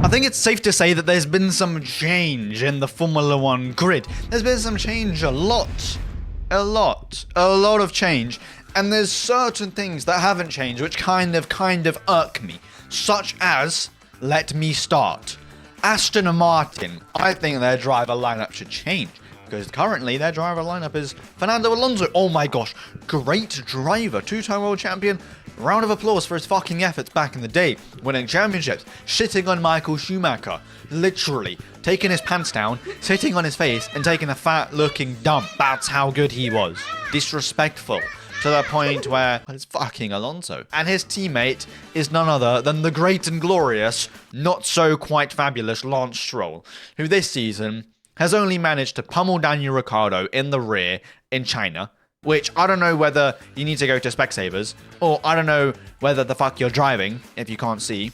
I think it's safe to say that there's been some change in the Formula 1 grid. There's been some change, a lot of change. And there's certain things that haven't changed, which kind of irk me. Such as, let me start. Aston Martin, I think their driver lineup should change. Because currently their driver lineup is Fernando Alonso. Oh my gosh, great driver, two-time world champion. Round of applause for his fucking efforts back in the day, winning championships, shitting on Michael Schumacher, literally taking his pants down, sitting on his face, and taking a fat-looking dump. That's how good he was. Disrespectful. To the point where it's fucking Alonso. And his teammate is none other than the great and glorious, not so quite fabulous Lance Stroll, who this season has only managed to pummel Daniel Ricciardo in the rear in China, which I don't know whether you need to go to Specsavers, or I don't know whether the fuck you're driving, if you can't see.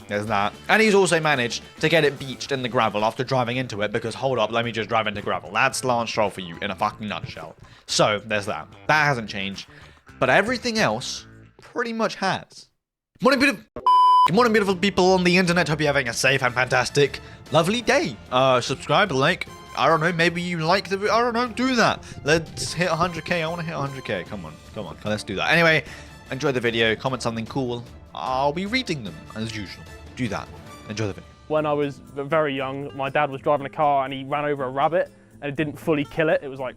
There's that. And he's also managed to get it beached in the gravel after driving into it, because hold up, let me just drive into gravel. That's Lance Stroll for you in a fucking nutshell. So, there's that. That hasn't changed. But everything else pretty much has. Good morning, beautiful people on the internet. Hope you're having a safe and fantastic, lovely day. Subscribe, like, I don't know, maybe you like the video. I don't know, do that. Let's hit 100k. I want to hit 100k. Come on, let's do that. Anyway, enjoy the video, comment something cool. I'll be reading them as usual. Do that. Enjoy the video. When I was very young, my dad was driving a car and he ran over a rabbit and it didn't fully kill it. It was like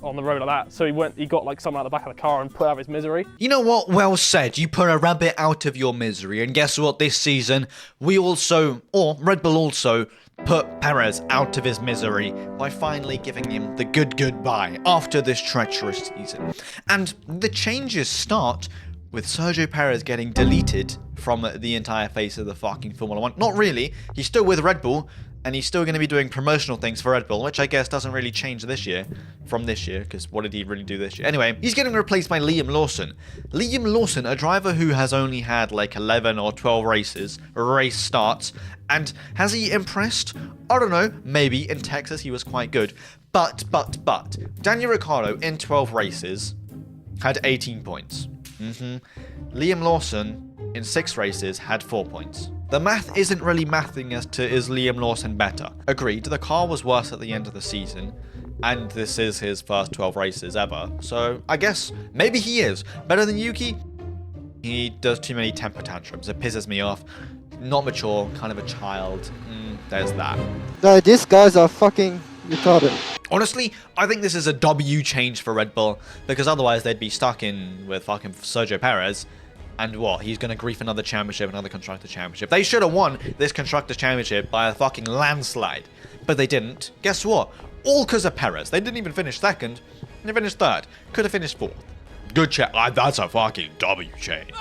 on the road like that. So he got like someone out the back of the car and put out of his misery. You know what? Well said. You put a rabbit out of your misery. And guess what? This season, Red Bull also put Perez out of his misery by finally giving him the goodbye after this treacherous season. And the changes start with Sergio Perez getting deleted from the entire face of the fucking Formula 1. Not really. He's still with Red Bull, and he's still going to be doing promotional things for Red Bull, which I guess doesn't really change this year from this year, because what did he really do this year? Anyway, he's getting replaced by Liam Lawson. Liam Lawson, a driver who has only had like 11 or 12 race starts, and has he impressed? I don't know, maybe. In Texas he was quite good. But, Daniel Ricciardo in 12 races had 18 points. Liam Lawson in 6 races had 4 points. The math isn't really mathing as to is Liam Lawson better. Agreed, the car was worse at the end of the season, and this is his first 12 races ever, so I guess maybe he is. Better than Yuki? He does too many temper tantrums, it pisses me off. Not mature, kind of a child. There's that. No, these guys are fucking retarded. Honestly, I think this is a W change for Red Bull, because otherwise they'd be stuck in with fucking Sergio Perez. And what? He's going to grief another championship, another Constructors' Championship. They should have won this Constructors' Championship by a fucking landslide. But they didn't. Guess what? All because of Perez. They didn't even finish second. They finished third. Could have finished fourth. Good check. That's a fucking W change.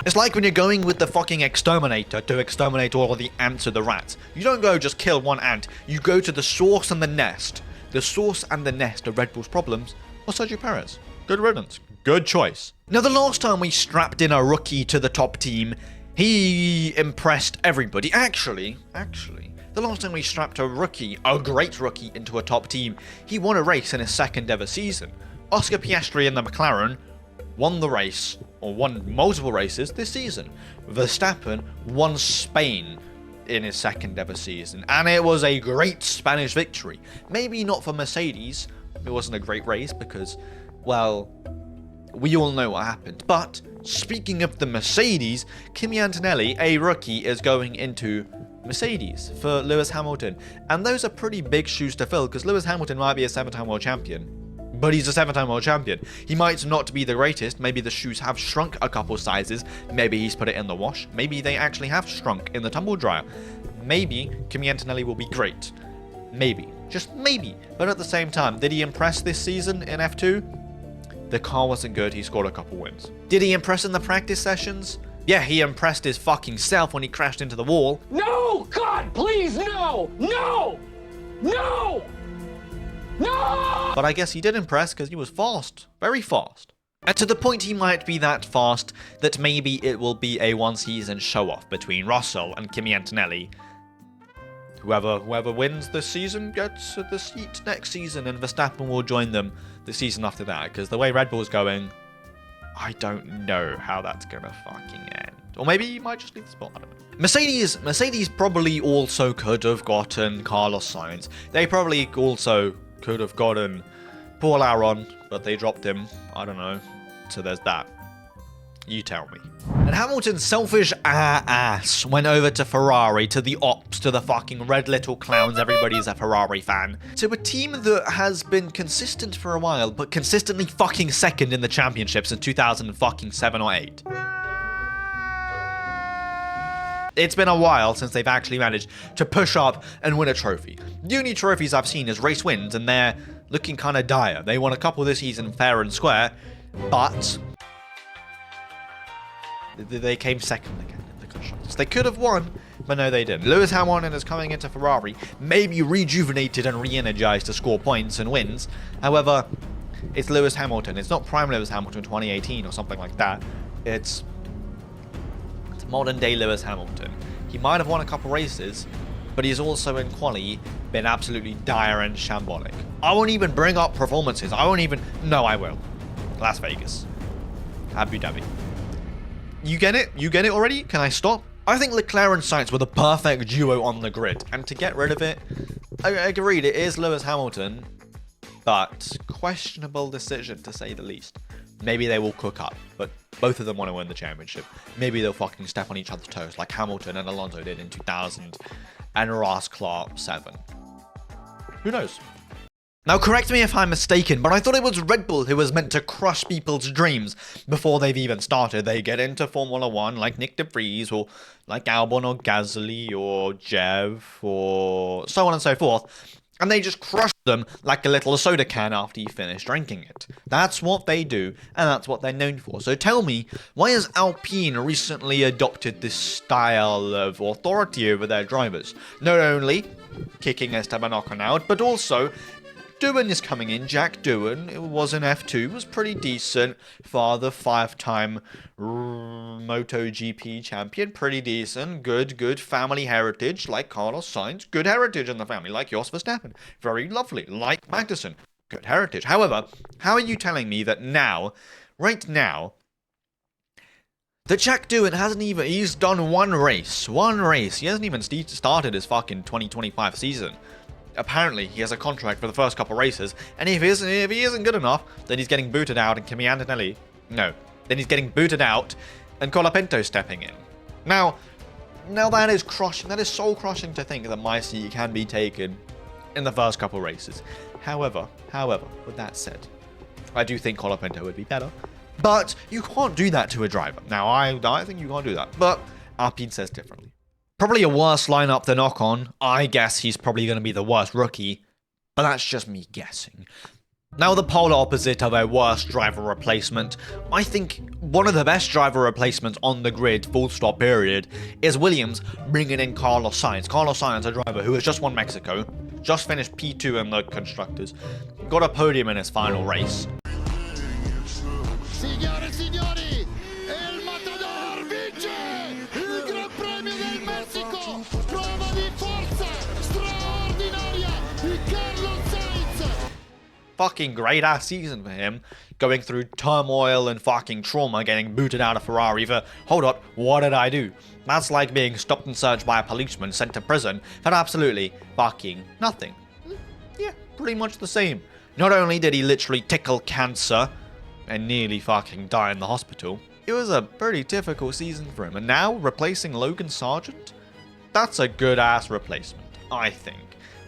It's like when you're going with the fucking exterminator to exterminate all of the ants or the rats. You don't go just kill one ant. You go to the source and the nest. The source and the nest of Red Bull's problems was Sergio Perez. Good riddance. Good choice. Now, the last time we strapped in a rookie to the top team, he impressed everybody. Actually, the last time we strapped a great rookie, into a top team, he won a race in his second ever season. Oscar Piastri in the McLaren won the race, or won multiple races this season. Verstappen won Spain in his second ever season, and it was a great Spanish victory. Maybe not for Mercedes, it wasn't a great race because, well, we all know what happened. But speaking of the Mercedes, Kimi Antonelli, a rookie, is going into Mercedes for Lewis Hamilton. And those are pretty big shoes to fill, because Lewis Hamilton might be a 7-time world champion. But he's a 7-time world champion. He might not be the greatest. Maybe the shoes have shrunk a couple sizes. Maybe he's put it in the wash. Maybe they actually have shrunk in the tumble dryer. Maybe Kimi Antonelli will be great. Maybe. Just maybe. But at the same time, did he impress this season in F2? The car wasn't good, he scored a couple wins. Did he impress in the practice sessions? Yeah, he impressed his fucking self when he crashed into the wall. No! God, please, no! No! No! No! But I guess he did impress because he was fast. Very fast. And to the point he might be that fast that maybe it will be a one-season show-off between Russell and Kimi Antonelli. Whoever wins this season gets the seat next season, and Verstappen will join them the season after that, because the way Red Bull's going, I don't know how that's gonna fucking end. Or maybe he might just leave the spot, I don't know. Mercedes probably also could have gotten Carlos Sainz. They probably also could have gotten Paul Aron, but they dropped him. I don't know. So there's that. You tell me. And Hamilton's selfish ass went over to Ferrari, to the ops, to the fucking red little clowns. Everybody's a Ferrari fan. To a team that has been consistent for a while, but consistently fucking second in the championship since 2007 or 8. It's been a while since they've actually managed to push up and win a trophy. The only trophies I've seen is race wins, and they're looking kind of dire. They won a couple this season fair and square, but they came second again in the constructors. They could have won, but no, they didn't. Lewis Hamilton is coming into Ferrari, maybe rejuvenated and re-energized to score points and wins. However, it's Lewis Hamilton. It's not prime Lewis Hamilton 2018 or something like that. It's modern day Lewis Hamilton. He might have won a couple races, but he's also in quali been absolutely dire and shambolic. I won't even bring up performances. No, I will. Las Vegas. Abu Dhabi. You get it? You get it already? Can I stop? I think Leclerc and Sainz were the perfect duo on the grid, and to get rid of it, I agreed, it is Lewis Hamilton, but questionable decision to say the least. Maybe they will cook up, but both of them want to win the championship. Maybe they'll fucking step on each other's toes like Hamilton and Alonso did in 2000 and Ross Clark 7. Who knows? Now, correct me if I'm mistaken, but I thought it was Red Bull who was meant to crush people's dreams before they've even started. They get into Formula 1 like Nick de Vries or like Albon or Gasly or Jev or so on and so forth. And they just crush them like a little soda can after you finish drinking it. That's what they do, and that's what they're known for. So tell me, why has Alpine recently adopted this style of authority over their drivers? Not only kicking Esteban Ocon out, but also Doohan is coming in. Jack Doohan, it was an F2, was pretty decent. Father, 5-time MotoGP champion, pretty decent. Good family heritage, like Carlos Sainz. Good heritage in the family, like Jos Verstappen. Very lovely, like Magnussen. Good heritage. However, how are you telling me that now, right now, that Jack Doohan he's done one race. He hasn't even started his fucking 2025 season. Apparently, he has a contract for the first couple races, and if he isn't good enough, then he's getting booted out, and Kimi Antonelli, then he's getting booted out, and Colapinto stepping in. Now that is crushing. That is soul crushing to think that my seat can be taken in the first couple races. However, with that said, I do think Colapinto would be better, but you can't do that to a driver. Now, I think you can't do that, but Alpine says differently. Probably a worse lineup than Ocon. I guess he's probably going to be the worst rookie, but that's just me guessing. Now, the polar opposite of a worst driver replacement, I think one of the best driver replacements on the grid, full stop period, is Williams bringing in Carlos Sainz. Carlos Sainz, a driver who has just won Mexico, just finished P2 in the Constructors, got a podium in his final race. Signore e signori, il Matador vince il Gran Premio del Messico, prova di forza straordinaria di Carlos Sainz. Fucking great ass season for him, going through turmoil and fucking trauma, getting booted out of Ferrari for, hold up, what did I do? That's like being stopped and searched by a policeman, sent to prison for absolutely fucking nothing. Yeah, pretty much the same. Not only did he literally tickle cancer and nearly fucking die in the hospital, it was a pretty difficult season for him. And now, replacing Logan Sargent? That's a good ass replacement, I think.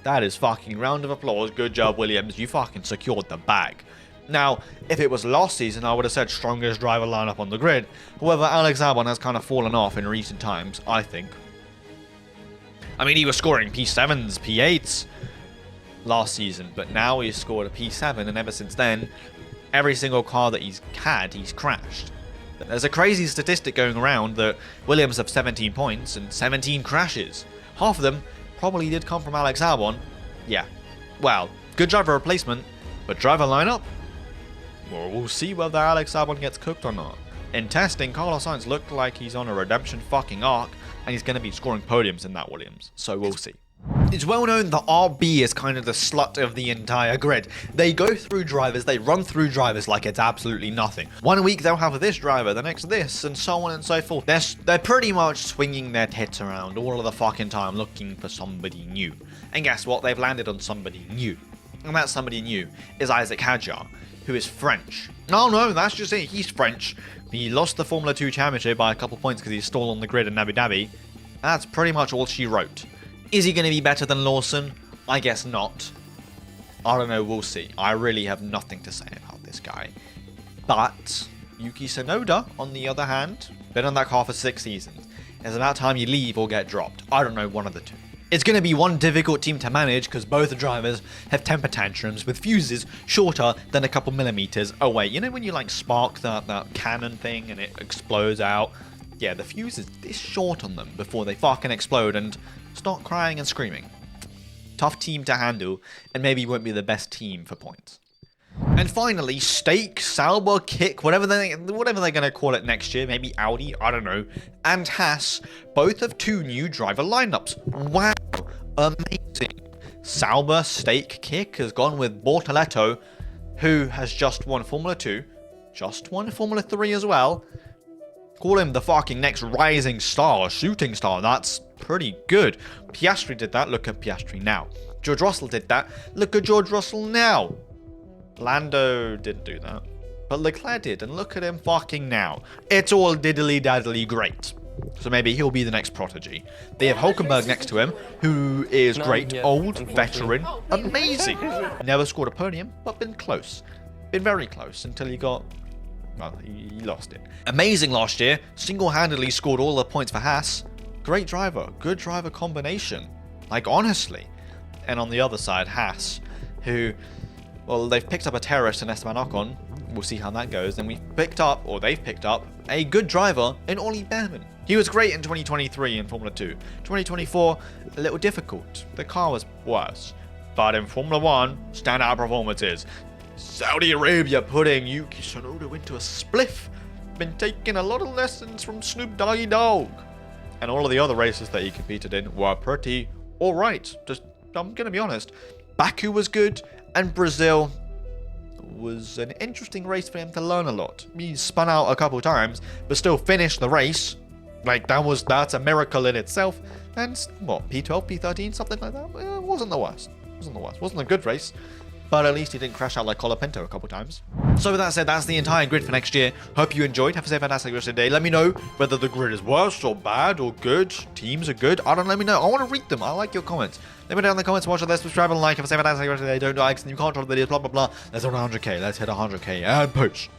That is fucking round of applause. Good job, Williams. You fucking secured the bag. Now, if it was last season, I would have said strongest driver lineup on the grid. However, Alex Albon has kind of fallen off in recent times, I think. I mean, he was scoring P7s, P8s last season, but now he's scored a P7, and ever since then, every single car that he's had, he's crashed. There's a crazy statistic going around that Williams have 17 points and 17 crashes. Half of them probably did come from Alex Albon. Yeah, well, good driver replacement, but driver lineup? Well, we'll see whether Alex Albon gets cooked or not. In testing, Carlos Sainz looked like he's on a redemption fucking arc, and he's going to be scoring podiums in that Williams, so we'll see. It's well known that RB is kind of the slut of the entire grid. They go through drivers, they run through drivers like it's absolutely nothing. One week they'll have this driver, the next this, and so on and so forth. They're pretty much swinging their tits around all of the fucking time looking for somebody new. And guess what? They've landed on somebody new. And that somebody new is Isaac Hadjar, who is French. No, that's just it. He's French. He lost the Formula 2 championship by a couple points because he's stalled on the grid in Abu Dhabi. That's pretty much all she wrote. Is he going to be better than Lawson? I guess not. I don't know, we'll see. I really have nothing to say about this guy. But Yuki Tsunoda, on the other hand, been on that car for 6 seasons. It's about time you leave or get dropped. I don't know, one of the two. It's going to be one difficult team to manage because both drivers have temper tantrums with fuses shorter than a couple millimeters away. You know when you like spark that cannon thing and it explodes out? Yeah, the fuse is this short on them before they fucking explode and start crying and screaming. Tough team to handle, and maybe won't be the best team for points. And finally, Stake, Sauber, Kick, whatever they're going to call it next year, maybe Audi, I don't know, and Haas, both have 2 new driver lineups. Wow, amazing. Sauber, Stake, Kick has gone with Bortoletto, who has just won Formula 2, just won Formula 3 as well. Call him the fucking next rising star, shooting star. That's pretty good. Piastri did that. Look at Piastri now. George Russell did that. Look at George Russell now. Lando didn't do that. But Leclerc did. And look at him fucking now. It's all diddly-daddly great. So maybe he'll be the next prodigy. They have Hulkenberg next to him, who is great. Old, veteran, amazing. Never scored a podium, but been close. Been very close until he got... well, he lost it. Amazing last year. Single-handedly scored all the points for Haas. Great driver. Good driver combination. Like, honestly. And on the other side, Haas, who, well, they've picked up a terrorist in Esteban Ocon. We'll see how that goes. Then they've picked up a good driver in Ollie Behrman. He was great in 2023 in Formula 2. 2024, a little difficult. The car was worse. But in Formula 1, standout performances. Saudi Arabia putting Yuki Tsunoda into a spliff. Been taking a lot of lessons from Snoop Doggy Dogg. And all of the other races that he competed in were pretty alright. I'm gonna be honest. Baku was good, and Brazil was an interesting race for him to learn a lot. He spun out a couple times, but still finished the race. Like, that's a miracle in itself. And what, P12, P13, something like that? It wasn't the worst. Wasn't a good race. But at least he didn't crash out like Colapinto a couple times. So with that said, that's the entire grid for next year. Hope you enjoyed. Have a safe, fantastic rest of the day. Let me know whether the grid is worse or bad or good. Teams are good. Let me know. I want to read them. I like your comments. Let me know in the comments. Watch this, subscribe and like. Have a safe, fantastic rest of the day. Don't do likes and you can't control the videos. Blah, blah, blah. Let's hit 100k. Let's hit 100k and push.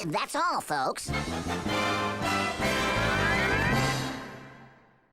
That's all, folks.